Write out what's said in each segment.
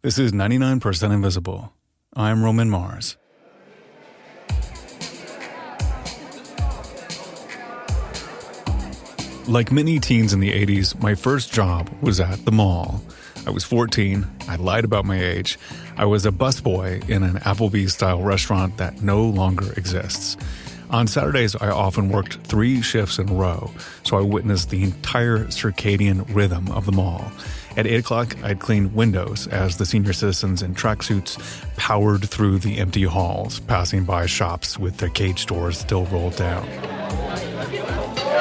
This is 99% Invisible. I'm Roman Mars. Like many teens in the 80s, my first job was at the mall. I was 14. I lied about my age. I was a busboy in an Applebee's-style restaurant that no longer exists. On Saturdays, I often worked 3 shifts in a row, so I witnessed the entire circadian rhythm of the mall. At 8 o'clock, I'd clean windows as the senior citizens in tracksuits powered through the empty halls, passing by shops with their cage doors still rolled down.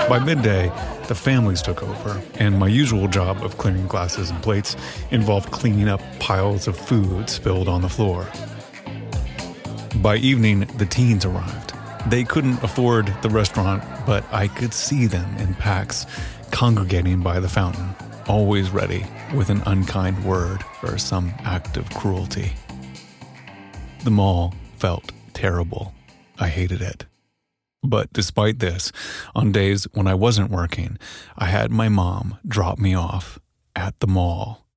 By midday, the families took over, and my usual job of clearing glasses and plates involved cleaning up piles of food spilled on the floor. By evening, the teens arrived. They couldn't afford the restaurant, but I could see them in packs, congregating by the fountain, always ready with an unkind word or some act of cruelty. The mall felt terrible. I hated it. But despite this, on days when I wasn't working, I had my mom drop me off at the mall.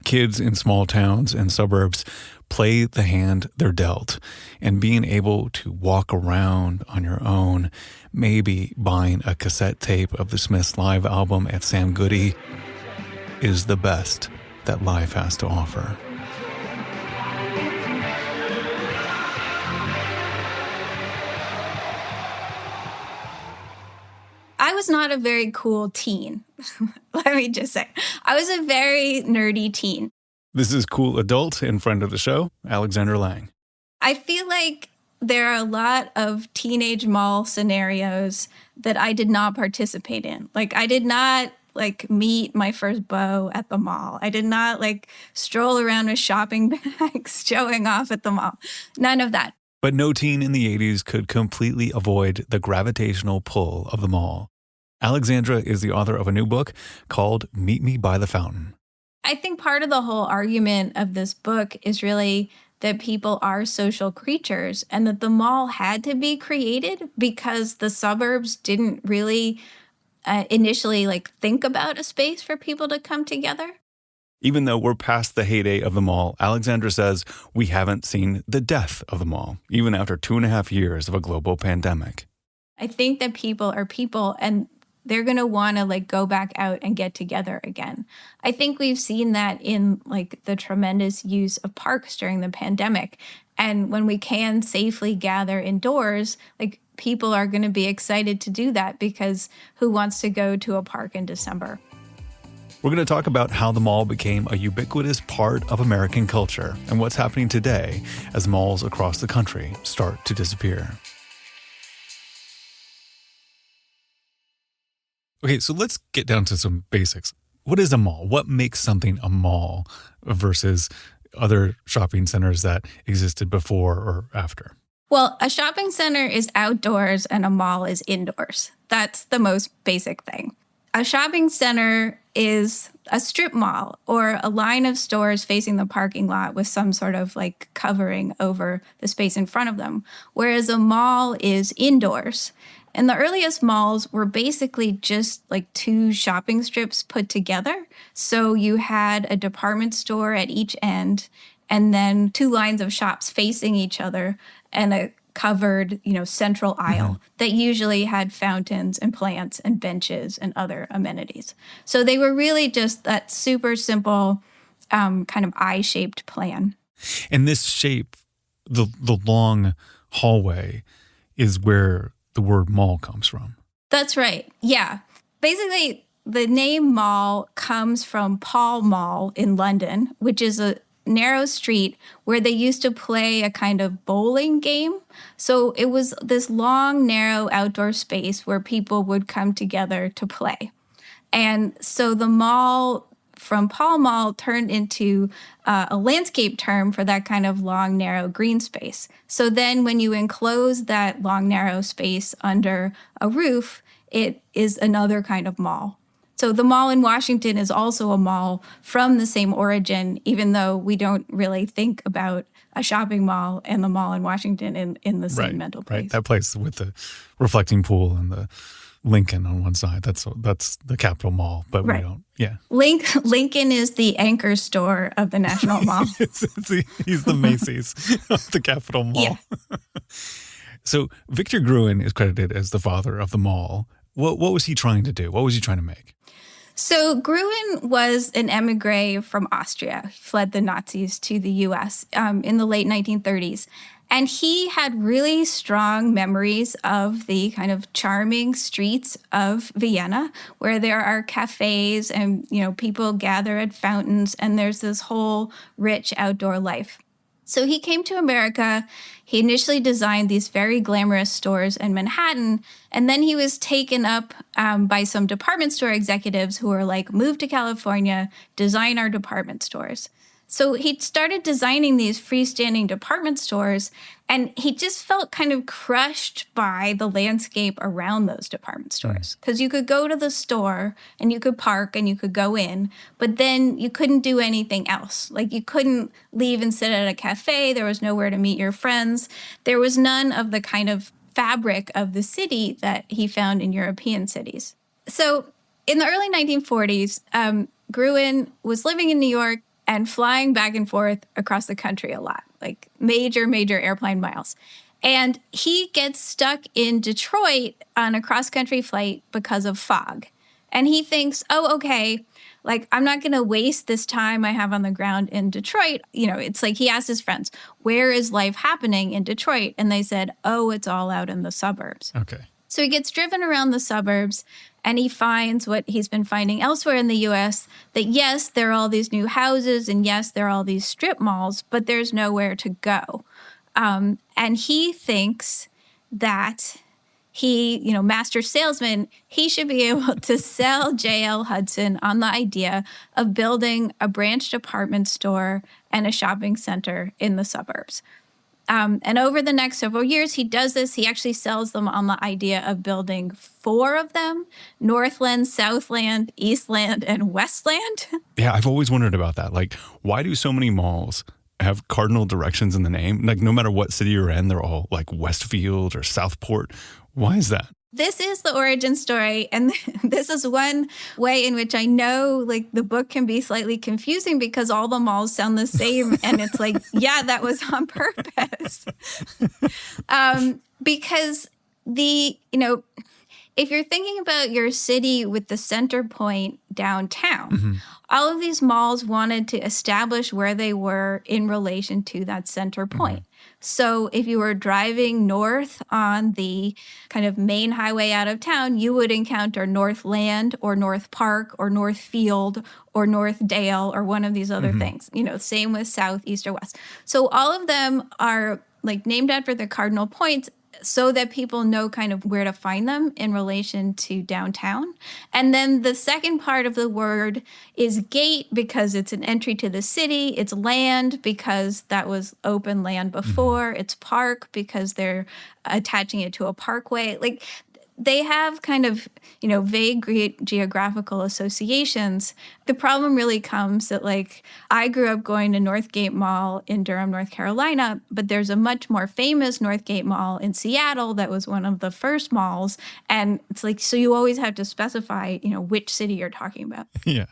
Kids in small towns and suburbs play the hand they're dealt, and being able to walk around on your own, maybe buying a cassette tape of the Smiths' live album at Sam Goody, is the best that life has to offer. I was not a very cool teen. Let me just say, I was a very nerdy teen. This is cool adult and friend of the show, Alexandra Lang. I feel like there are a lot of teenage mall scenarios that I did not participate in. Like, I did not meet my first beau at the mall. I did not stroll around with shopping bags showing off at the mall. None of that. But no teen in the 80s could completely avoid the gravitational pull of the mall. Alexandra is the author of a new book called Meet Me by the Fountain. I think part of the whole argument of this book is really that people are social creatures and that the mall had to be created because the suburbs didn't really initially think about a space for people to come together. Even though we're past the heyday of the mall, Alexandra says we haven't seen the death of the mall, even after 2.5 years of a global pandemic. I think that people are people and they're going to want to go back out and get together again. I think we've seen that in the tremendous use of parks during the pandemic. And when we can safely gather indoors, people are going to be excited to do that because who wants to go to a park in December? We're going to talk about how the mall became a ubiquitous part of American culture and what's happening today as malls across the country start to disappear. Okay, so let's get down to some basics. What is a mall? What makes something a mall versus other shopping centers that existed before or after? Well, a shopping center is outdoors and a mall is indoors. That's the most basic thing. A shopping center is a strip mall or a line of stores facing the parking lot with some sort of covering over the space in front of them, whereas a mall is indoors. And the earliest malls were basically just 2 shopping strips put together. So you had a department store at each end and then 2 lines of shops facing each other and a covered, central aisle that usually had fountains and plants and benches and other amenities. So they were really just that super simple kind of eye-shaped plan. And this shape, the long hallway, is where the word mall comes from. That's right. Yeah. Basically, the name mall comes from Pall Mall in London, which is a narrow street where they used to play a kind of bowling game. So it was this long, narrow outdoor space where people would come together to play. And so the mall from Pall Mall turned into a landscape term for that kind of long, narrow green space. So then when you enclose that long, narrow space under a roof, it is another kind of mall. So the mall in Washington is also a mall from the same origin, even though we don't really think about a shopping mall and the mall in Washington in the same mental place. Right, that place with the reflecting pool and Lincoln on one side. That's the Capitol Mall, but we Right. don't. Yeah. Lincoln is the anchor store of the National Mall. He's the Macy's of the Capitol Mall. Yeah. So Victor Gruen is credited as the father of the mall. What was he trying to do? What was he trying to make? So Gruen was an emigre from Austria, fled the Nazis to the U.S. In the late 1930s. And he had really strong memories of the kind of charming streets of Vienna, where there are cafes and, people gather at fountains, and there's this whole rich outdoor life. So he came to America. He initially designed these very glamorous stores in Manhattan, and then he was taken up by some department store executives who were like, move to California, design our department stores. So he started designing these freestanding department stores, and he just felt kind of crushed by the landscape around those department stores. Because you could go to the store and you could park and you could go in, but then you couldn't do anything else. Like you couldn't leave and sit at a cafe. There was nowhere to meet your friends. There was none of the kind of fabric of the city that he found in European cities. So in the early 1940s, Gruen was living in New York and flying back and forth across the country a lot, like major airplane miles. And he gets stuck in Detroit on a cross-country flight because of fog. And he thinks, oh, okay, like I'm not going to waste this time I have on the ground in Detroit. It's like he asked his friends, where is life happening in Detroit? And they said, oh, it's all out in the suburbs. Okay. So he gets driven around the suburbs, and he finds what he's been finding elsewhere in the U.S., that yes, there are all these new houses, and yes, there are all these strip malls, but there's nowhere to go. And he thinks that he, master salesman, he should be able to sell J.L. Hudson on the idea of building a branch department store and a shopping center in the suburbs. And over the next several years, he does this. He actually sells them on the idea of building 4 of them: Northland, Southland, Eastland, and Westland. Yeah, I've always wondered about that. Like, why do so many malls have cardinal directions in the name? Like, no matter what city you're in, they're all like Westfield or Southport. Why is that? This is the origin story, and this is one way in which I know like the book can be slightly confusing because all the malls sound the same, and it's like, yeah, that was on purpose. Because if you're thinking about your city with the center point downtown, all of these malls wanted to establish where they were in relation to that center point. So if you were driving north on the kind of main highway out of town, you would encounter Northland or North Park or Northfield or Northdale or one of these other things. Same with South, East, or West. So all of them are like named after the cardinal points, so that people know kind of where to find them in relation to downtown. And then the second part of the word is gate, because it's an entry to the city. It's land, because that was open land before. It's park, because they're attaching it to a parkway. Like, they have kind of, vague geographical associations. The problem really comes that, like, I grew up going to Northgate Mall in Durham, North Carolina, but there's a much more famous Northgate Mall in Seattle that was one of the first malls. And it's like, so you always have to specify, which city you're talking about. Yeah.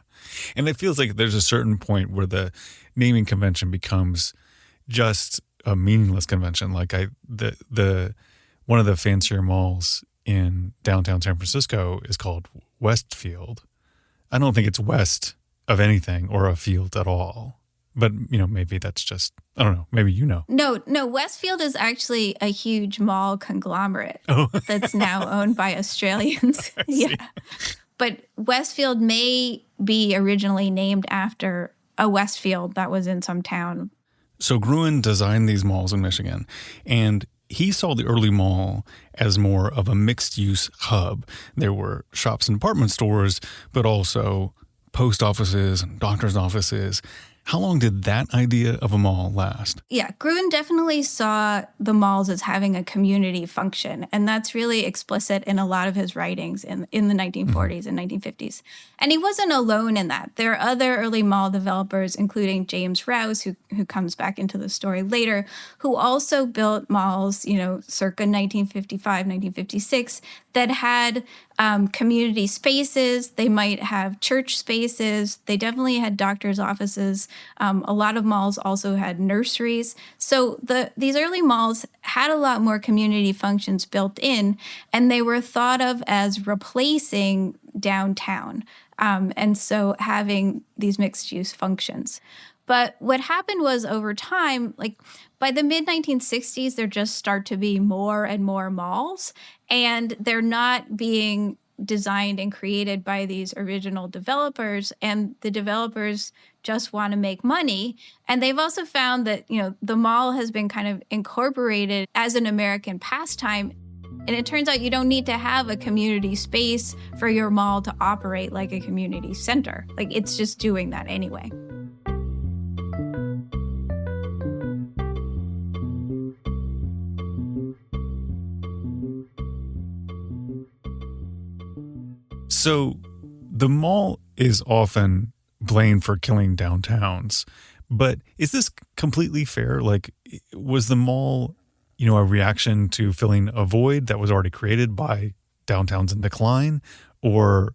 And it feels like there's a certain point where the naming convention becomes just a meaningless convention. Like one of the fancier malls in downtown San Francisco is called Westfield. I don't think it's west of anything or a field at all. But, maybe that's just, I don't know, maybe No, Westfield is actually a huge mall conglomerate that's now owned by Australians. Yeah. But Westfield may be originally named after a Westfield that was in some town. So Gruen designed these malls in Michigan, and he saw the early mall as more of a mixed-use hub. There were shops and department stores, but also post offices and doctor's offices. How long did that idea of a mall last? Yeah, Gruen definitely saw the malls as having a community function, and that's really explicit in a lot of his writings in the 1940s and 1950s. And he wasn't alone in that. There are other early mall developers, including James Rouse, who comes back into the story later, who also built malls, circa 1955, 1956, that had community spaces. They might have church spaces. They definitely had doctors' offices. A lot of malls also had nurseries. So these early malls had a lot more community functions built in, and they were thought of as replacing downtown. And so having these mixed use functions. But what happened was over time, like by the mid 1960s, there just start to be more and more malls, and they're not being designed and created by these original developers, and the developers just want to make money. And they've also found that, the mall has been kind of incorporated as an American pastime. And it turns out you don't need to have a community space for your mall to operate like a community center. Like, it's just doing that anyway. So the mall is often blamed for killing downtowns, but is this completely fair? Like, was the mall, a reaction to filling a void that was already created by downtowns in decline, or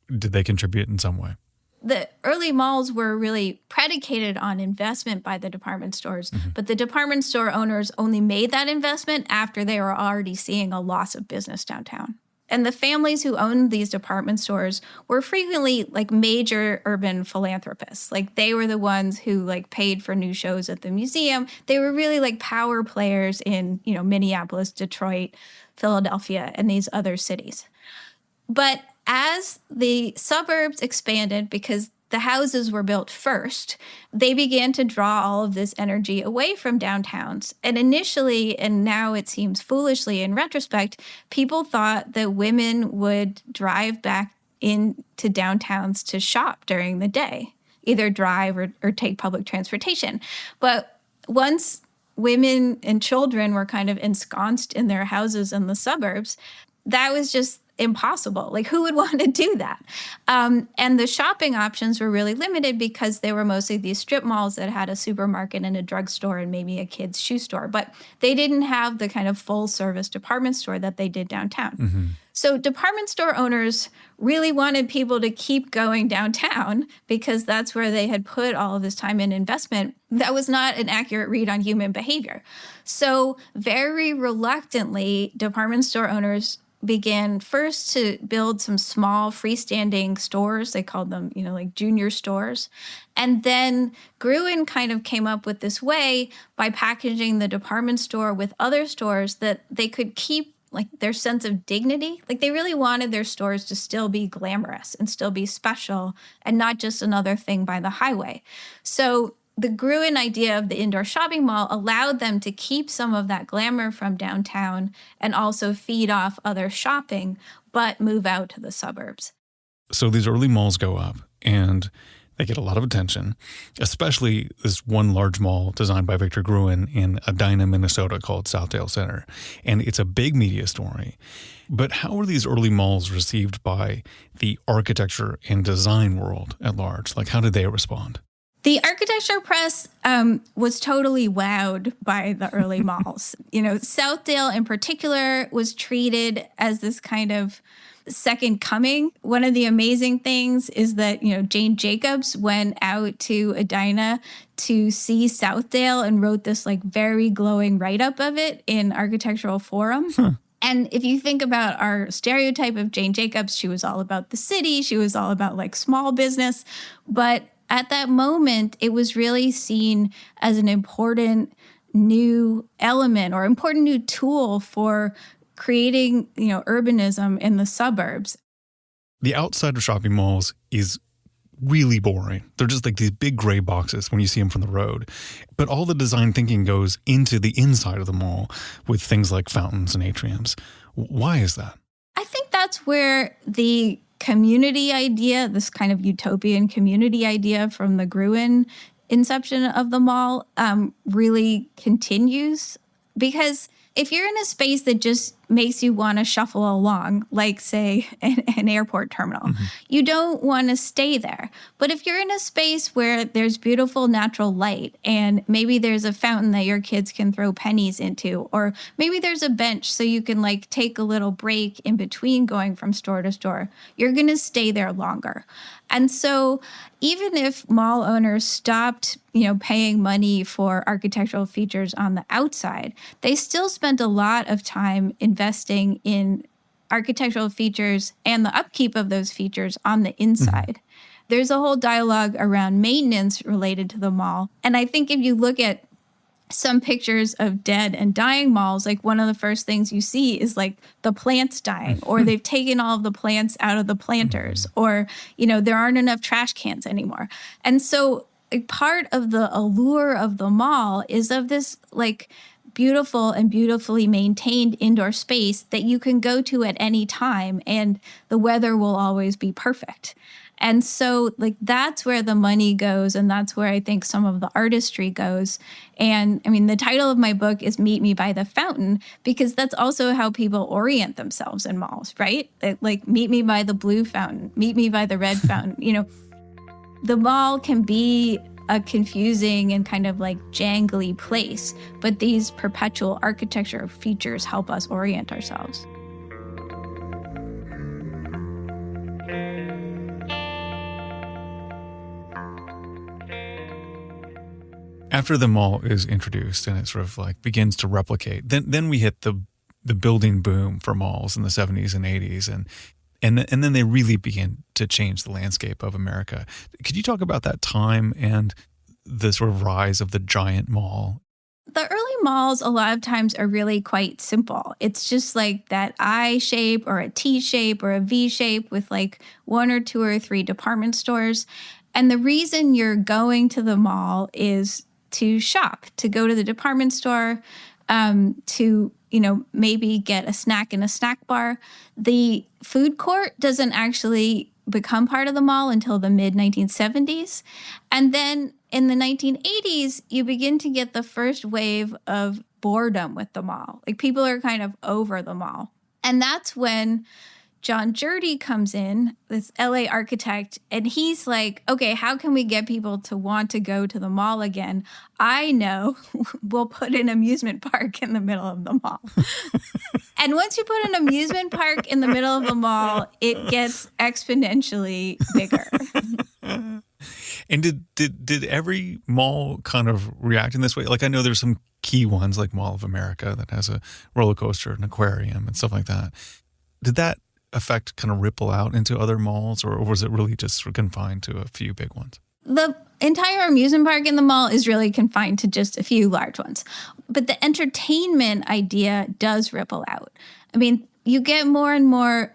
did they contribute in some way? The early malls were really predicated on investment by the department stores, but the department store owners only made that investment after they were already seeing a loss of business downtown. And the families who owned these department stores were frequently like major urban philanthropists. Like, they were the ones who paid for new shows at the museum. They were really like power players in, Minneapolis, Detroit, Philadelphia, and these other cities. But as the suburbs expanded, because the houses were built first, they began to draw all of this energy away from downtowns. And initially, and now it seems foolishly in retrospect, people thought that women would drive back into downtowns to shop during the day, either drive or take public transportation. But once women and children were kind of ensconced in their houses in the suburbs, that was just impossible. Like, who would want to do that? And the shopping options were really limited because they were mostly these strip malls that had a supermarket and a drugstore and maybe a kid's shoe store. But they didn't have the kind of full service department store that they did downtown. So department store owners really wanted people to keep going downtown because that's where they had put all of this time and investment. That was not an accurate read on human behavior. So very reluctantly, department store owners began first to build some small freestanding stores. They called them, like junior stores. And then Gruen kind of came up with this way by packaging the department store with other stores that they could keep their sense of dignity. Like, they really wanted their stores to still be glamorous and still be special and not just another thing by the highway. So the Gruen idea of the indoor shopping mall allowed them to keep some of that glamour from downtown and also feed off other shopping, but move out to the suburbs. So these early malls go up and they get a lot of attention, especially this one large mall designed by Victor Gruen in Edina, Minnesota called Southdale Center. And it's a big media story. But how were these early malls received by the architecture and design world at large? Like, how did they respond? The architecture press was totally wowed by the early malls. Southdale in particular was treated as this kind of second coming. One of the amazing things is that, Jane Jacobs went out to Edina to see Southdale and wrote this very glowing write-up of it in Architectural Forum. And if you think about our stereotype of Jane Jacobs, she was all about the city. She was all about small business. But at that moment, it was really seen as an important new element or important new tool for creating, urbanism in the suburbs. The outside of shopping malls is really boring. They're just these big gray boxes when you see them from the road. But all the design thinking goes into the inside of the mall with things like fountains and atriums. Why is that? I think that's where the community idea, this kind of utopian community idea from the Gruen inception of the mall, really continues. Because if you're in a space that just makes you want to shuffle along, like, say, an airport terminal. You don't want to stay there. But if you're in a space where there's beautiful natural light and maybe there's a fountain that your kids can throw pennies into, or maybe there's a bench so you can like take a little break in between going from store to store, you're going to stay there longer. And so even if mall owners stopped, paying money for architectural features on the outside, they still spent a lot of time investing in architectural features and the upkeep of those features on the inside. There's a whole dialogue around maintenance related to the mall. And I think if you look at some pictures of dead and dying malls, like one of the first things you see is like the plants dying, or they've taken all of the plants out of the planters, or, there aren't enough trash cans anymore. And so part of the allure of the mall is of this like beautiful and beautifully maintained indoor space that you can go to at any time and the weather will always be perfect. And so like that's where the money goes, and that's where I think some of the artistry goes. And I mean, the title of my book is Meet Me by the Fountain, because that's also how people orient themselves in malls, right? Like meet me by the blue fountain, meet me by the red fountain. The mall can be a confusing and kind of like jangly place, but these perpetual architecture features help us orient ourselves. After the mall is introduced and it sort of like begins to replicate, then we hit the building boom for malls in the 70s and 80s, and then they really begin to change the landscape of America. Could you talk about that time and the sort of rise of the giant mall? The early malls a lot of times are really quite simple. It's just like that I shape or a T shape or a V shape with like one or two or three department stores. And the reason you're going to the mall is to shop, to go to the department store, to, maybe get a snack in a snack bar. The food court doesn't actually become part of the mall until the mid-1970s. And then in the 1980s, you begin to get the first wave of boredom with the mall. Like people are kind of over the mall. And that's when John Jurdy comes in, this LA architect, and he's like, okay, how can we get people to want to go to the mall again? I know, we'll put an amusement park in the middle of the mall. And once you put an amusement park in the middle of the mall, it gets exponentially bigger. And did every mall kind of react in this way? Like I know there's some key ones like Mall of America that has a roller coaster, an aquarium and stuff like that. Did that effect kind of ripple out into other malls, or was it really just sort of confined to a few big ones? The entire amusement park in the mall is really confined to just a few large ones. But the entertainment idea does ripple out. I mean, you get more and more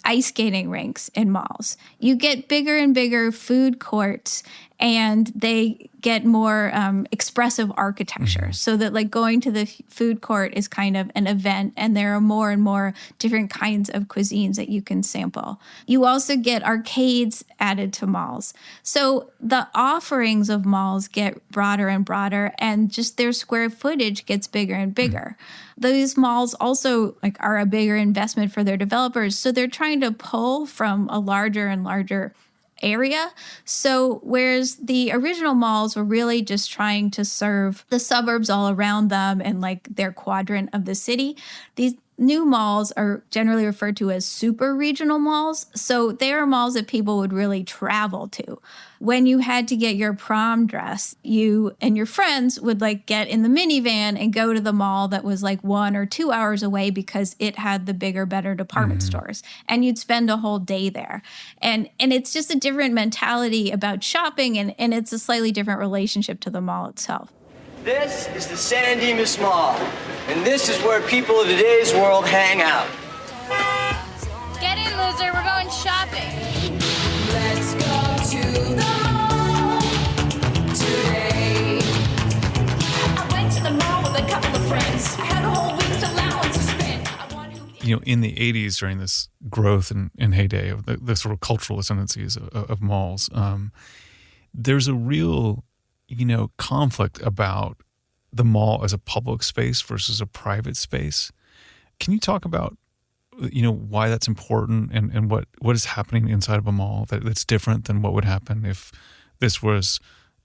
ice skating rinks in malls. You get bigger and bigger food courts, and they get more expressive architecture, so that like going to the food court is kind of an event, and there are more and more different kinds of cuisines that you can sample. You also get arcades added to malls. So the offerings of malls get broader and broader, and just their square footage gets bigger and bigger. Those malls also like are a bigger investment for their developers, so they're trying to pull from a larger and larger area. So whereas the original malls were really just trying to serve the suburbs all around them and like their quadrant of the city, these new malls are generally referred to as super regional malls. So they are malls that people would really travel to. When you had to get your prom dress, you and your friends would like get in the minivan and go to the mall that was like 1 or 2 hours away because it had the bigger, better department stores. And you'd spend a whole day there. And it's just a different mentality about shopping, and it's a slightly different relationship to the mall itself. This is the San Dimas Mall, and this is where people of today's world hang out. Get in, loser, we're going shopping. Let's go to the mall today. I went to the mall with a couple of friends. I had a whole week's allowance to spend. In the 80s, during this growth and heyday of the sort of cultural ascendancies of malls, there's a real conflict about the mall as a public space versus a private space. Can you talk about, why that's important and what is happening inside of a mall that's different than what would happen if this was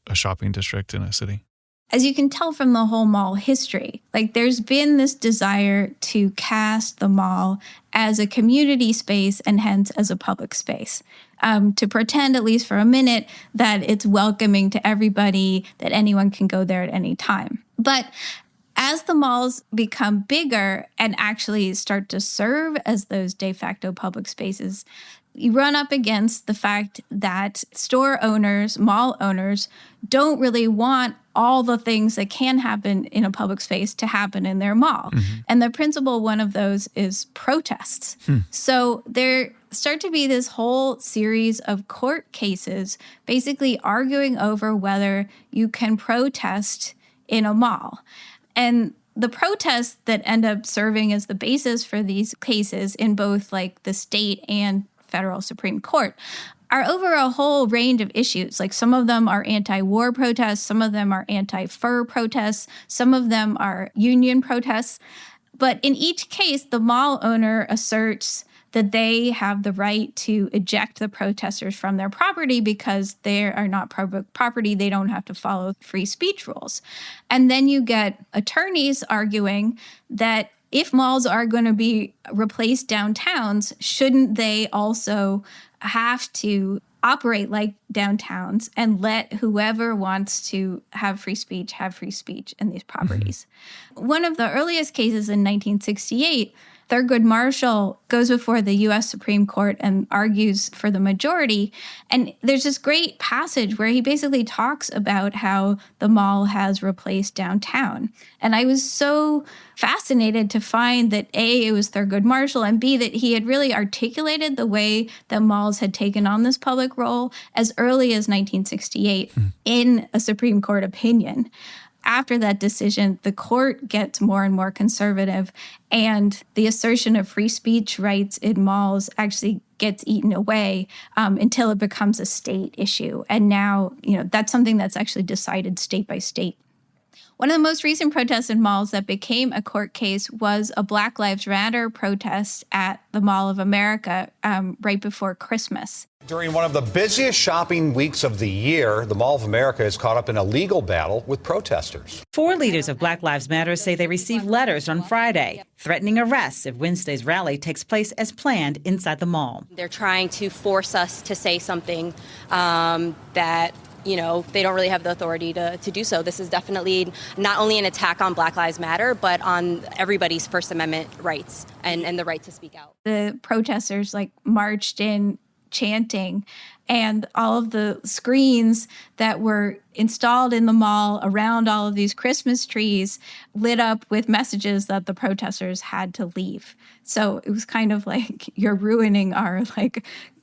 a shopping district in a city? As you can tell from the whole mall history, like there's been this desire to cast the mall as a community space and hence as a public space. To pretend, at least for a minute, that it's welcoming to everybody, that anyone can go there at any time. But as the malls become bigger and actually start to serve as those de facto public spaces, you run up against the fact that store owners, mall owners, don't really want all the things that can happen in a public space to happen in their mall. Mm-hmm. And the principal one of those is protests. So there start to be this whole series of court cases basically arguing over whether you can protest in a mall. And the protests that end up serving as the basis for these cases in both like the state and federal Supreme Court are over a whole range of issues. Like some of them are anti-war protests, some of them are anti-fur protests, some of them are union protests. But in each case, the mall owner asserts that they have the right to eject the protesters from their property because they are not public property. They don't have to follow free speech rules. And then you get attorneys arguing that if malls are going to be replaced downtowns, shouldn't they also have to operate like downtowns and let whoever wants to have free speech in these properties? Mm-hmm. One of the earliest cases in 1968, Thurgood Marshall goes before the U.S. Supreme Court and argues for the majority. And there's this great passage where he basically talks about how the mall has replaced downtown. And I was so fascinated to find that A, it was Thurgood Marshall, and B, that he had really articulated the way that malls had taken on this public role as early as 1968 in a Supreme Court opinion. After that decision, the court gets more and more conservative, and the assertion of free speech rights in malls actually gets eaten away until it becomes a state issue. And now, that's something that's actually decided state by state. One of the most recent protests in malls that became a court case was a Black Lives Matter protest at the Mall of America right before Christmas. During one of the busiest shopping weeks of the year, the Mall of America is caught up in a legal battle with protesters. 4 leaders of Black Lives Matter say they received letters on Friday threatening arrests if Wednesday's rally takes place as planned inside the mall. They're trying to force us to say something that they don't really have the authority to do so. This is definitely not only an attack on Black Lives Matter, but on everybody's First Amendment rights and the right to speak out. The protesters marched in chanting, and all of the screens that were installed in the mall around all of these Christmas trees lit up with messages that the protesters had to leave. So it was kind of like, you're ruining our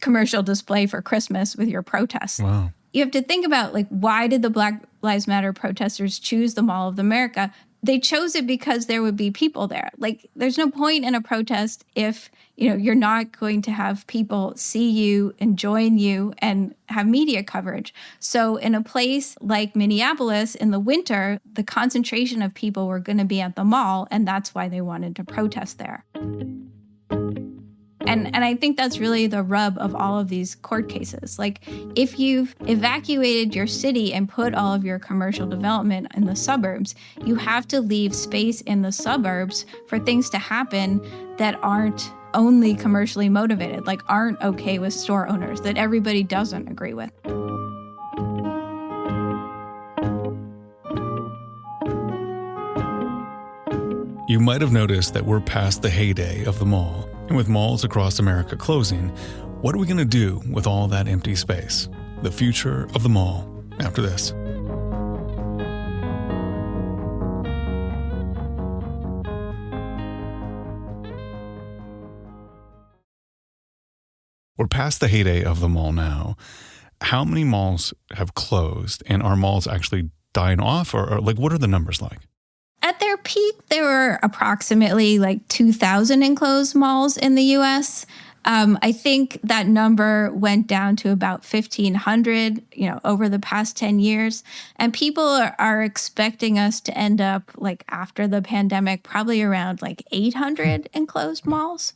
commercial display for Christmas with your protests. Wow. You have to think about why did the Black Lives Matter protesters choose the Mall of America? They chose it because there would be people there. There's no point in a protest if, you're not going to have people see you and join you and have media coverage. So in a place like Minneapolis in the winter, the concentration of people were going to be at the mall, and that's why they wanted to protest there. And I think that's really the rub of all of these court cases. If you've evacuated your city and put all of your commercial development in the suburbs, you have to leave space in the suburbs for things to happen that aren't only commercially motivated, aren't okay with store owners, that everybody doesn't agree with. You might have noticed that we're past the heyday of the mall. And with malls across America closing, what are we going to do with all that empty space? The future of the mall after this. We're past the heyday of the mall now. How many malls have closed, and are malls actually dying off, or what are the numbers like? At their peak, there were approximately 2,000 enclosed malls in the U.S. I think that number went down to about 1,500, over the past 10 years. And people are expecting us to end up, like after the pandemic, probably around like 800 enclosed malls.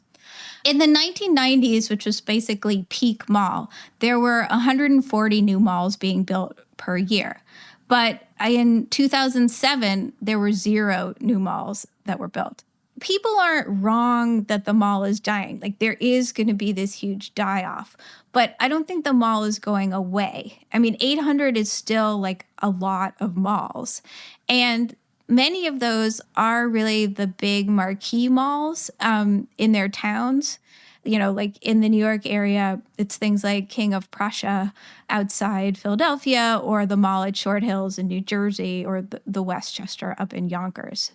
In the 1990s, which was basically peak mall, there were 140 new malls being built per year. But in 2007, there were 0 new malls that were built. People aren't wrong that the mall is dying. Like, there is going to be this huge die-off. But I don't think the mall is going away. I mean, 800 is still like a lot of malls. And many of those are really the big marquee malls in their towns. Like in the New York area, it's things like King of Prussia outside Philadelphia, or the mall at Short Hills in New Jersey, or the Westchester up in Yonkers.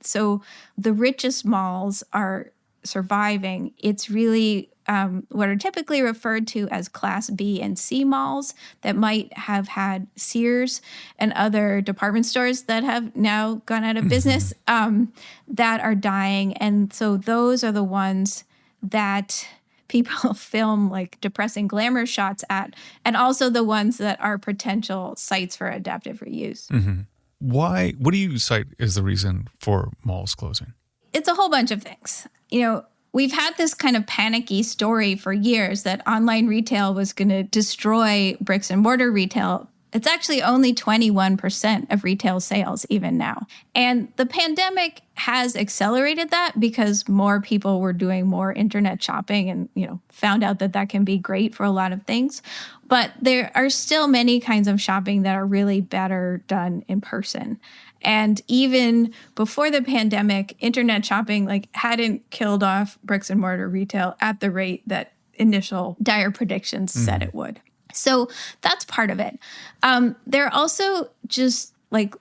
So the richest malls are surviving. It's really what are typically referred to as Class B and C malls that might have had Sears and other department stores that have now gone out of business that are dying. And so those are the ones that people film like depressing glamour shots at, and also the ones that are potential sites for adaptive reuse. Mm-hmm. What do you cite as the reason for malls closing? It's a whole bunch of things. We've had this kind of panicky story for years that online retail was going to destroy bricks and mortar retail. It's actually only 21% of retail sales even now. And the pandemic has accelerated that because more people were doing more internet shopping and, found out that can be great for a lot of things. But there are still many kinds of shopping that are really better done in person. And even before the pandemic, internet shopping hadn't killed off bricks and mortar retail at the rate that initial dire predictions said it would. So that's part of it. There are also just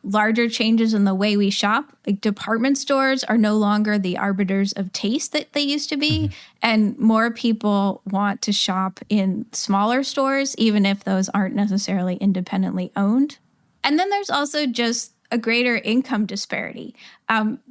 larger changes in the way we shop. Like, department stores are no longer the arbiters of taste that they used to be. And more people want to shop in smaller stores, even if those aren't necessarily independently owned. And then there's also just a greater income disparity.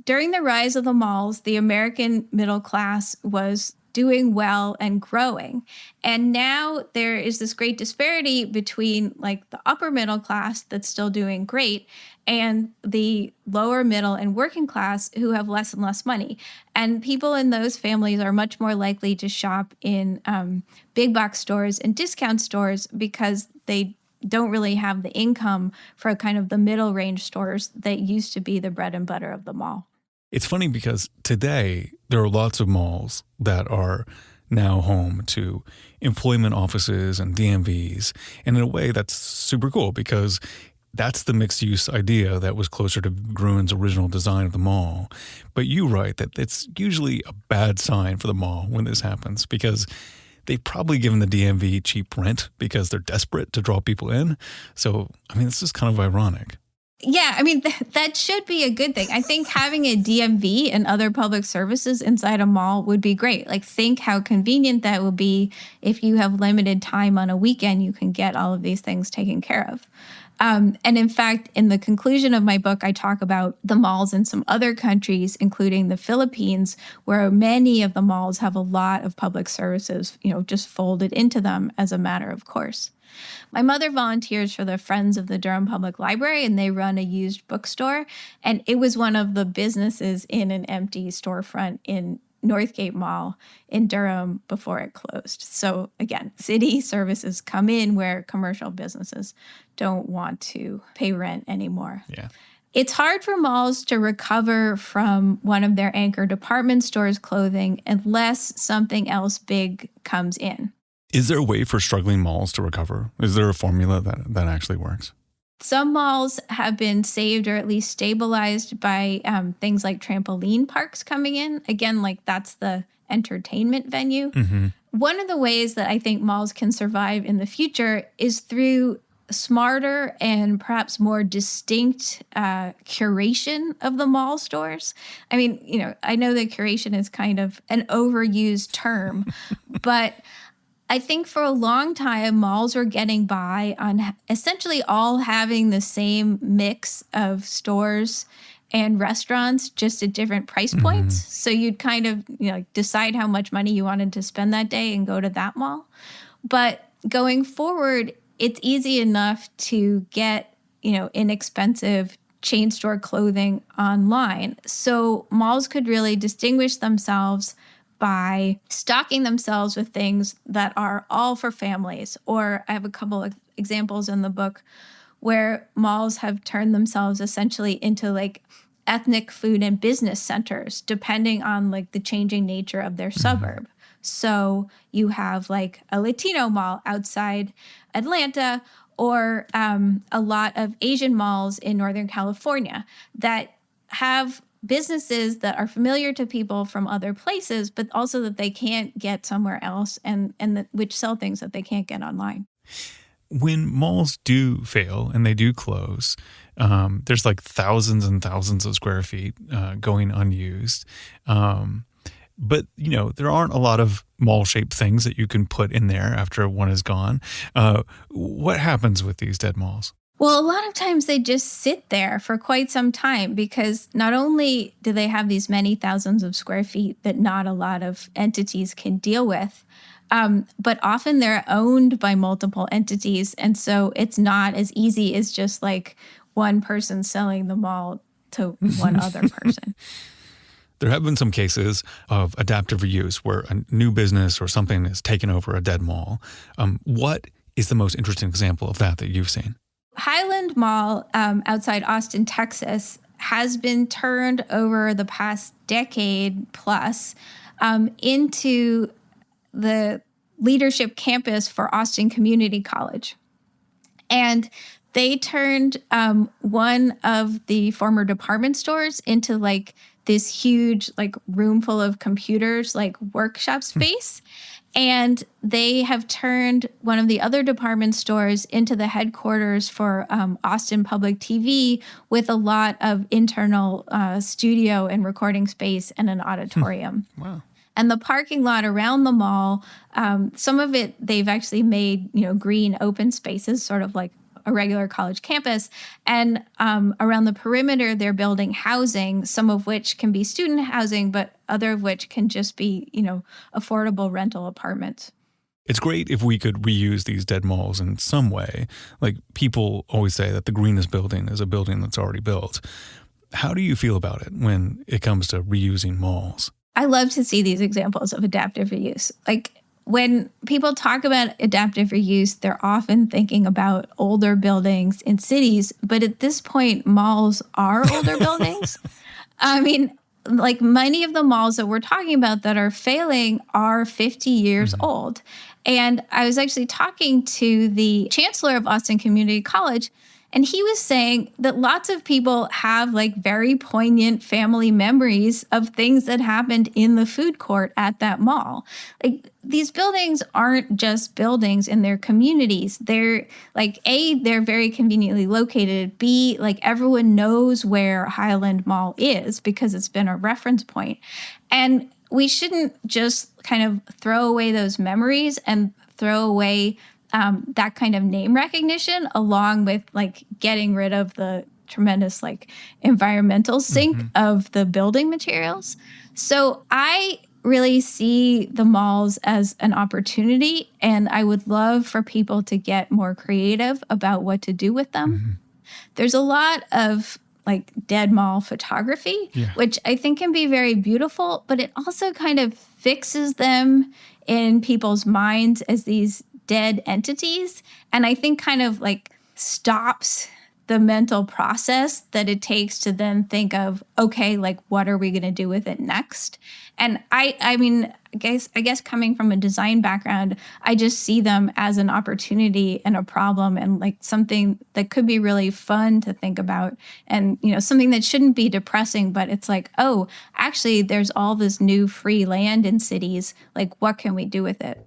During the rise of the malls, the American middle class was doing well and growing. And now there is this great disparity between the upper middle class that's still doing great and the lower middle and working class who have less and less money. And people in those families are much more likely to shop in big box stores and discount stores because they don't really have the income for kind of the middle range stores that used to be the bread and butter of the mall. It's funny because today there are lots of malls that are now home to employment offices and DMVs. And in a way that's super cool because that's the mixed use idea that was closer to Gruen's original design of the mall. But you write that it's usually a bad sign for the mall when this happens because they've probably given the DMV cheap rent because they're desperate to draw people in. So, this is kind of ironic. Yeah, that should be a good thing. I think having a DMV and other public services inside a mall would be great. Think how convenient that would be if you have limited time on a weekend, you can get all of these things taken care of. And in fact, in the conclusion of my book, I talk about the malls in some other countries, including the Philippines, where many of the malls have a lot of public services, just folded into them as a matter of course. My mother volunteers for the Friends of the Durham Public Library, and they run a used bookstore. And it was one of the businesses in an empty storefront in Northgate Mall in Durham before it closed. So again, city services come in where commercial businesses don't want to pay rent anymore. Yeah. It's hard for malls to recover from one of their anchor department stores' clothing unless something else big comes in. Is there a way for struggling malls to recover? Is there a formula that actually works? Some malls have been saved or at least stabilized by things like trampoline parks coming in. Again, that's the entertainment venue. Mm-hmm. One of the ways that I think malls can survive in the future is through smarter and perhaps more distinct curation of the mall stores. I know that curation is kind of an overused term, but I think for a long time, malls were getting by on essentially all having the same mix of stores and restaurants just at different price points. So you'd kind of, decide how much money you wanted to spend that day and go to that mall. But going forward, it's easy enough to get, inexpensive chain store clothing online. So malls could really distinguish themselves by stocking themselves with things that are all for families. Or I have a couple of examples in the book where malls have turned themselves essentially into like ethnic food and business centers, depending on like the changing nature of their suburb. So you have like a Latino mall outside Atlanta, or a lot of Asian malls in Northern California that have businesses that are familiar to people from other places, but also that they can't get somewhere else, and which sell things that they can't get online. When malls do fail and they do close, there's like thousands and thousands of square feet going unused. But, there aren't a lot of mall-shaped things that you can put in there after one is gone. What happens with these dead malls? Well, a lot of times they just sit there for quite some time because not only do they have these many thousands of square feet that not a lot of entities can deal with, but often they're owned by multiple entities. And so it's not as easy as just like one person selling the mall to one other person. There have been some cases of adaptive reuse where a new business or something is taken over a dead mall. What is the most interesting example of that you've seen? Highland Mall outside Austin, Texas, has been turned over the past decade plus into the leadership campus for Austin Community College. And they turned one of the former department stores into like this huge like room full of computers, like workshop space. And they have turned one of the other department stores into the headquarters for Austin Public TV with a lot of internal studio and recording space and an auditorium. Wow. And the parking lot around the mall, some of it they've actually made, green open spaces, sort of like a regular college campus. And around the perimeter, they're building housing, some of which can be student housing, but other of which can just be, affordable rental apartments. It's great if we could reuse these dead malls in some way. Like people always say that the greenest building is a building that's already built. How do you feel about it when it comes to reusing malls? I love to see these examples of adaptive reuse. Like when people talk about adaptive reuse, they're often thinking about older buildings in cities. But at this point, malls are older buildings. I mean, like many of the malls that we're talking about that are failing are 50 years old. And I was actually talking to the chancellor of Austin Community College, and he was saying that lots of people have like very poignant family memories of things that happened in the food court at that mall. Like these buildings aren't just buildings in their communities. They're like, A, they're very conveniently located. B, like everyone knows where Highland Mall is because it's been a reference point. And we shouldn't just kind of throw away those memories and throw away that kind of name recognition along with like getting rid of the tremendous like environmental sink of the building materials. So I really see the malls as an opportunity, and I would love for people to get more creative about what to do with them. There's a lot of like dead mall photography, which I think can be very beautiful, but it also kind of fixes them in people's minds as these dead entities. And I think kind of like stops the mental process that it takes to then think of, okay, like what are we going to do with it next? And I mean, I guess coming from a design background, I just see them as an opportunity and a problem and like something that could be really fun to think about, and, something that shouldn't be depressing, but it's like, oh, actually there's all this new free land in cities. Like what can we do with it?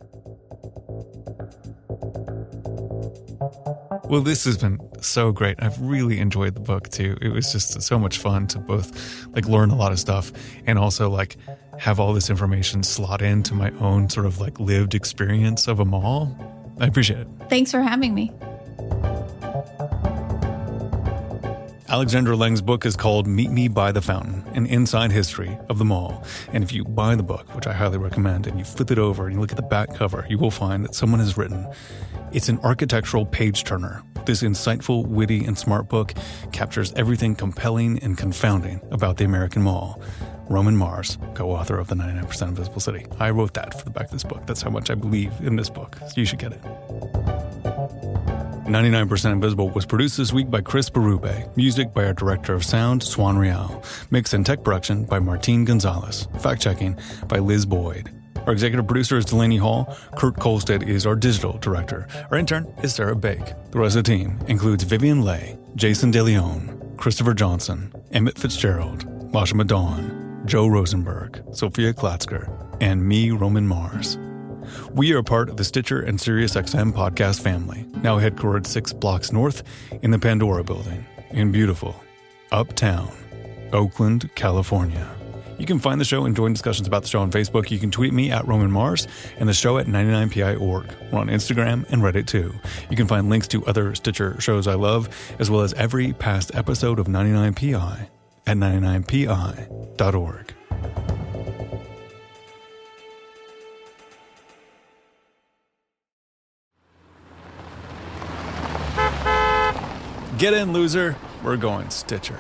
Well, this has been so great. I've really enjoyed the book too. It was just so much fun to both like learn a lot of stuff and also like have all this information slot into my own sort of like lived experience of a mall. I appreciate it. Thanks for having me. Alexandra Lang's book is called Meet Me by the Fountain, an inside history of the mall. And if you buy the book, which I highly recommend, and you flip it over and you look at the back cover, you will find that someone has written, it's an architectural page-turner. This insightful, witty, and smart book captures everything compelling and confounding about the American mall. Roman Mars, co-author of The 99% Invisible City. I wrote that for the back of this book. That's how much I believe in this book. So you should get it. 99% Invisible was produced this week by Chris Berube. Music by our director of sound, Swan Real. Mix and tech production by Martine Gonzalez. Fact-checking by Liz Boyd. Our executive producer is Delaney Hall. Kurt Kolstad is our digital director. Our intern is Sarah Bake. The rest of the team includes Vivian Leigh, Jason DeLeon, Christopher Johnson, Emmett Fitzgerald, Lasha Madon, Joe Rosenberg, Sophia Klatzker, and me, Roman Mars. We are part of the Stitcher and SiriusXM podcast family, now headquartered 6 blocks north in the Pandora Building in beautiful Uptown, Oakland, California. You can find the show and join discussions about the show on Facebook. You can tweet me at Roman Mars and the show at 99pi.org. We're on Instagram and Reddit too. You can find links to other Stitcher shows I love, as well as every past episode of 99pi at 99pi.org. Get in, loser. We're going Stitcher.